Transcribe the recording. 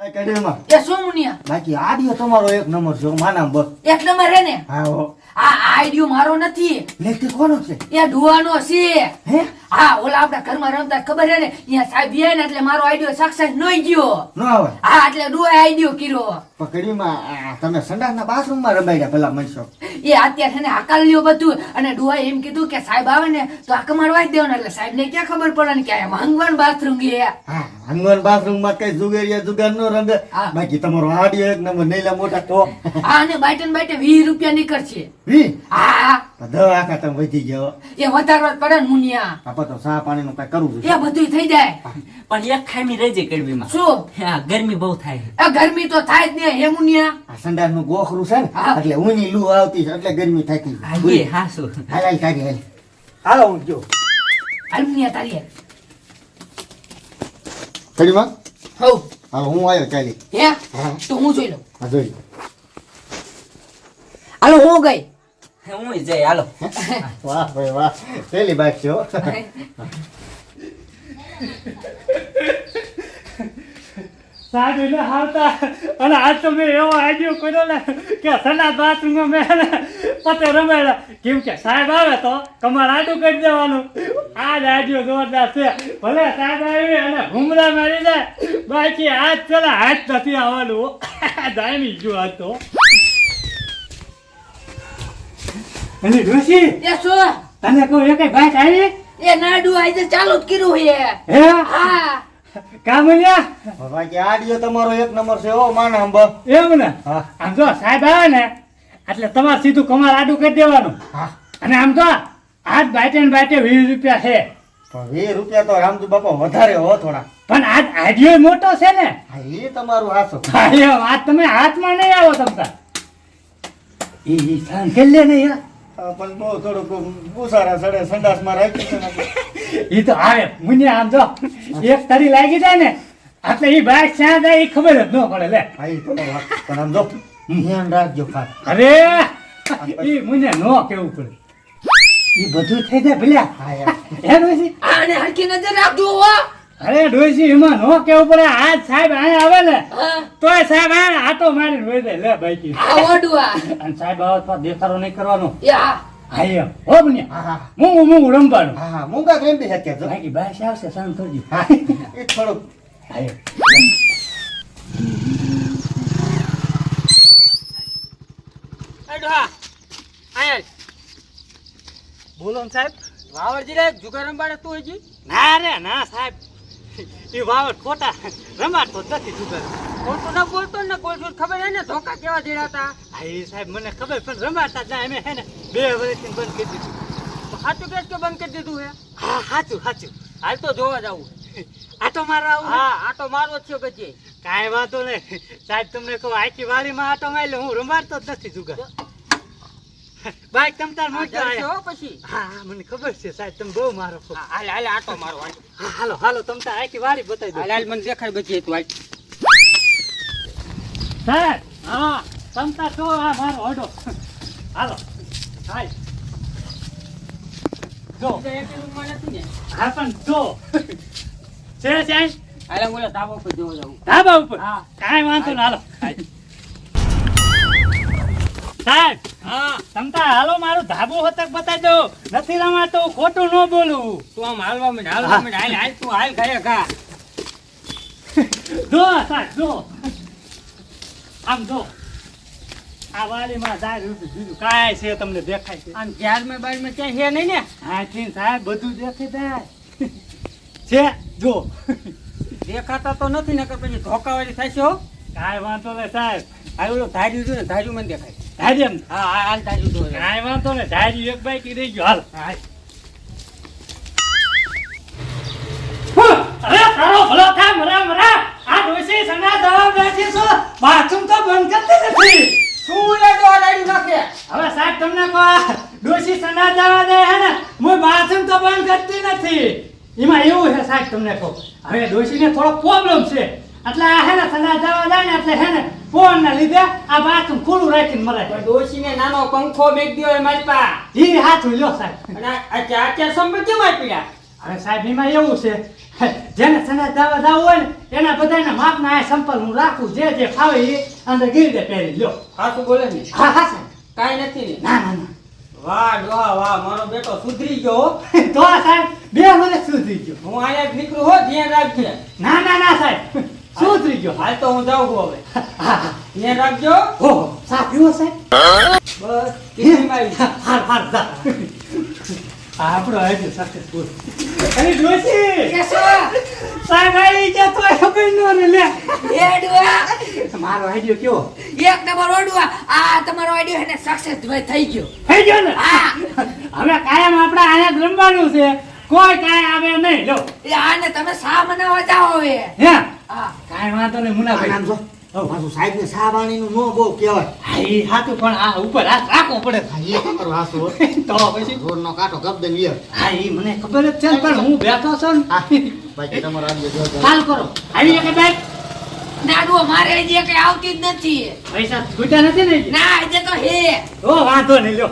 આ કડીમાં એ શું મુનિયા બાકી આડિયો તમારો એક નંબર છે માના બસ એક નંબર હે ને હા હો આ આઈડિયો મારો નથી લેખતે કોનો છે એ ડુવાનો છે હે હા ઓલા આપડા ઘરમાં રમતા ખબર હે ને અહીંયા સાહેબ આયા ને એટલે મારો આઈડિયો સક્સેસ નઈ ગયો ન આવે હા એટલે ડુઆ આઈડિયો કર્યો પકડીમાં તમે સંડાસના બાથરૂમમાં રમાડ્યા ભલા મનસો એ અત્યારે છે ને હાકાલ લ્યો બધું અને ડુઆ એમ કીધું કે સાહેબ આવે ને તો આ કમાડ વાઈ દેવાનો એટલે સાહેબ ને ક્યાં ખબર પડે ને કે આ માંગવાન બાથરૂમ ગયા હા હનુમાન બાથરૂમમાં કઈ જુગેરિયા જુગાર નો રંગે હા. બાકી તમારો આડિયો એક નંબર નૈલા મોટા તો હા અને બાઈટન બાઈટે 20 રૂપિયા નીકળશે વી હા દવા આખા તમે વધી ગયો એ વધારવા જ પડે ને મુનિયા આપા તો ચા પાણી નું કઈ કરવું એ બધું થઈ જાય પણ એક ખામી રહી જાય કડવીમાં. શું હા, ગરમી બહુ થાય. આ ગરમી તો થાય જ ને હે મુનિયા આ સંડાસ નું ગોખરું છે ને હા. એટલે ઊની લૂ આવતી છે એટલે ગરમી થાકી હા, એ હાસું. હાલ હાલ કાઢી હાલ હાલો હું જો હાલ મુનિયા તારી કડીમાં હઉ હાલો હું આવ્યો ચાલી હે હા. તો હું જોઈ લઉં હા જોઈ હાલો હું ગઈ હું જઈ હાલો. વાહ ભાઈ વાહ પેલી બાઈક છે હો સાહેબ એને હાલતા અને આજ તો મેં એવો આઈડિયો કર્યો ને કે સના બાથરૂમમાં મેં પતે રમેલા કેમ કે સાહેબ આવે તો કમાર આડું કરી દેવાનું આ જ આઈડિયો જોરદાર છે ભલે સાહેબ આવી અને ઘૂમરા મારી જાય બાકી આજ પેલા હાથ નથી આવવાનું જામી ગયો આજ તો અને ડોશી એ શું તને કહું એ કઈ બાઈક આવી એ નાડુ આજે ચાલુ જ કર્યું હે હે હા કામલ્યા બાકી આડિયો તમારો એક નંબર છે હો માના અંબા એવું ને હા આમ જો સાહેબ આવે ને એટલે તમારે સીધું કમાલ આડું કરી દેવાનું હા અને આમ તો આજ બાટે ને બાટે 20 રૂપિયા છે પણ 20 રૂપિયા તો રામજી બાપા વધારે હો થોડા પણ આજ આડિયો મોટો છે ને હા એ તમારું હાસો હા, એમ આજ તમે હાથમાં નહીં આવો તમતા ઈ સાન કરી લે ને યાર પણ બહુ થોડુંક બુસારા સડે સંડાસમાં રાખ્યું છે ને ઈ તો આવે મુને આમ જો એક તરી લાગી જાય ને એટલે ઈ બાઈક ક્યાં જાય ઈ ખબર જ ન પડે લે હા એ તમારું હાથ. પણ આમ જો ધ્યાન રાખજો ખાસ અરે ઈ મુને નો કેવું પડે ઈ બધું થઈ જાય ભલ્યા હા યાર હે ડોશી આને હરખી નજર રાખજો હો અરે ડોશી એમાં નો કેવું પડે આજ સાહેબ અહીંયા આવે ને હા તોય સાહેબ આ આટો મારીને વહી જાય લે બાઈકી આ ઓડુઆ અને સાહેબ આવે તો દેખાડો નહીં કરવાનો એ હા હા એમ હો બને હા હા મૂંગું રમવાનું હા હા મૂંગા કેમ બી શક્ય છો બાકી બાસ આવશે સાંજ થોડી હા એ થોડુંક હા એમ બોલો ને સાહેબ વાવરજી રે જુગાર રંબાડે તું હજી? ના રે ના સાહેબ એ વાવડ ખોટા રમાડતો જ નથી જુગાર ખોટું ના બોલતો ને બોલશું ખબર હે ને ધોકા કેવા દેડાતા. હા એ સાહેબ મને ખબર પણ રમાડતા જ ના અમે હે ને 2 વર્ષથી બંધ કરી દીધું સાચું કેસ કે બંધ કરી દીધું હે? હા સાચું સાચું હાલ તો જોવા જાવું. આટો મારવા આવું ને? હા આટો મારવો જ છે પછી. કાંઈ વાંધો નહીં સાહેબ તમને કહું આખી વાડીમાં આટો મારી લે હું રમાડતો જ નથી જુગાર બાઈક તમ તાર મોજો જલસે આયા. હો પછી. હા હા મને ખબર છે સાહેબ તમે બહુ મારો છો હા, હાલ હાલ આટો મારો હાલ. હા હાલો હાલો તમ તાર આખી વાડી બતાવી દો હાલ હાલ મને દેખાય બચી તું હાલ. સાહેબ હા તમ તાર જો આ મારો ઓડો હાલો હાય જો બીજા એક રૂમમાં નથી ને? હા પણ જો છે સાહેબ હાલ હું ઓલા ધાબા ઉપર જોવા જાવું. ધાબા ઉપર હા. કાંઈ વાંધો ના હાલો સાહેબ હા તમ તાર હાલો મારું ધાબુ હોતક બતાવી દો નથી રમાતો ખોટું ન બોલું તું આમ હાલવા માંડ હાલવા માંડ હાલ હાલ તું હાલ ખાય ખા. જો સાહેબ જો આમ જો આ વાડીમાં જાય બીજું કાંઈ છે તમને દેખાય છે આમ ગ્યારમાં બારમાં ક્યાંય છે નહીં ને? હા જી સાહેબ બધું દેખાઈ જાય છે જો દેખાતા તો નથી ને પછી ધોકાવાળી થાય છે હો. કાંઈ વાંધો નહીં સાહેબ હાલ ઓલું ધાર્યું છે ને ધાર્યું મને દેખાય. ધારી એમ હા હા હાલ ધાર્યું જોવા જાવું. કાંઈ વાંધો નહીં ધારી એક બાઈક રહી ગયો હાલ હાલ. અરે તારો ભલો થાય મરા મરા આ ડોસી સંગા દવા બેઠી છો બાથરૂમ તો બંધ કરતી નથી શું લે તો ડાળી નાખે? હવે સાહેબ તમને કહો ડોસી સંગા દવા દે હે ને હું બાથરૂમ તો બંધ કરતી નથી એમાં એવું છે સાહેબ તમને કહો હવે ડોસીને થોડો પ્રોબ્લેમ છે એટલે આ હે ને સંગા દવા દે ને એટલે હે ને ફોન ના લીધે આ બાથરૂમ ખુલ્લું રાખીને મરે પણ ડોશીને નાનો પંખો મેક દ્યો એ મારી પા. ઈ હાથું લ્યો સાહેબ અને આ ચાર ચાર સંભળ કેમ આપી રહ્યા? હવે સાહેબ એમાં એવું છે જેને સંડાસ જવા જાવું હોય ને એના બધાના માપના આ સંપલ હું રાખું જે ફાવે એ અંદર ગીરી દે પહેરી લ્યો. સાચું બોલે ને હા હા સાહેબ. કાંઈ નથી ને ના ના ના વાહ ડોહા વાહ મારો બેટો સુધરી ગયો હો. તો આ સાહેબ બે મને સુધરી ગયો. હું અહીંયા જ નીકળું હો ધ્યાન રાખજે. ના ના ના સાહેબ સુધરી ગયો. હાલ તો હું જાઉં છું હવે હા હા ધ્યાન રાખજો. ઓહો સાહેબ પીવો સાહેબ. બસ કિસ્મત આવી. હાર હાર જા. આપણો આઈડિયો સક્સેસફુલ. અરે ડોશી કેસો સાહેબ આવી ગયા તો ખબર ન રે લે. એ ડુઆ મારો આઈડિયો કેવો એક નંબર ઓડવા આ તમારો આઈડિયો એને સક્સેસ થઈ ગયો. થઈ ગયો ને. હા હવે કાયમ આપણે આયા જ રમવાનું છે. કોઈ કાંઈ આવે નહીં લો. એ આને તમે સા બનાવવા જાઓ હવે. હે હા કાંઈ વાંધો નહીં મુનાભાઈ. આમ જો પાછું સાહેબ ને સા પાણીનું નો બહુ કહેવાય. હા ઈ હાથું પણ આ ઉપર હાથ રાખવો પડે. હા, એ તમારું હાસુ હો. તો પછી રોડનો કાંટો ગપ દે લ્યો. હા ઈ મને ખબર જ છે ને, પણ હું બેઠો છું ને. હા, બાકી તમારો આવીએ જો જો. હાલ કરો આવી જાય કે બાઈક નાડુઓ મારે હજી કઈ આવતી જ નથી. પૈસા છૂટ્યા નથી ને હજી? ના આજે તો હે ઓ વાંધો નહીં લ્યો.